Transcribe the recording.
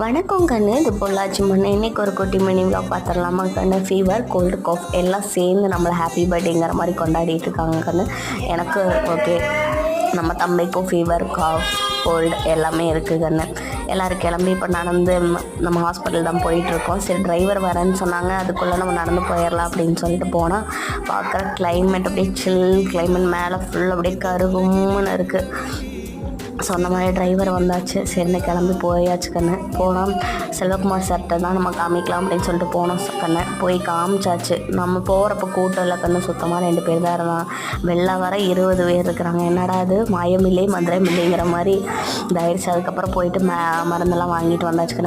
வணக்கம் கண்ணு, இது பொள்ளாச்சி மண்ணு. இன்றைக்கி ஒரு குட்டி மினி விளாக் பார்த்துடலாமா கண்ணு? ஃபீவர், கோல்டு, காஃப் எல்லாம் சேர்ந்து நம்மளை ஹாப்பி பர்த்டேங்கிற மாதிரி கொண்டாடிட்டு இருக்காங்க கண்ணு. எனக்கு ஓகே, நம்ம தம்பிக்கும் ஃபீவர், காஃப், கோல்டு எல்லாமே இருக்குது கண்ணு. எல்லோரும் கிளம்பி இப்போ நடந்து நம்ம ஹாஸ்பிட்டல் தான் போயிட்டுருக்கோம். சரி, டிரைவர் வரேன்னு சொன்னாங்க, அதுக்குள்ளே நம்ம நடந்து போயிடலாம் அப்படின்னு சொல்லிட்டு போனால் பார்க்குற கிளைமேட் அப்படியே சில் கிளைமேட், மேலே ஃபுல் அப்படியே கருகும்னு இருக்குது. சொன்ன மாதிரி டிரைவர் வந்தாச்சு. சரின்னு கிளம்பி போயாச்சு கண்ணு. போனோம், செல்வகுமார் சார்கிட்ட தான் நம்ம காமிக்கலாம் அப்படின்னு சொல்லிட்டு போனோம் கண்ணு. போய் காமிச்சாச்சு. நம்ம போகிறப்ப கூட்டம் இல்லை கண்ணு, சுத்தமாக 2 பேர் தான் இருந்தாங்க. வெளில வர 20 பேர் இருக்கிறாங்க. என்னடா அது மாயமில்லை மதுரை மில்லைங்கிற மாதிரி இதாகிடுச்சு. அதுக்கப்புறம் போயிட்டு மருந்தெல்லாம் வாங்கிட்டு வந்தாச்சு கண்ணு.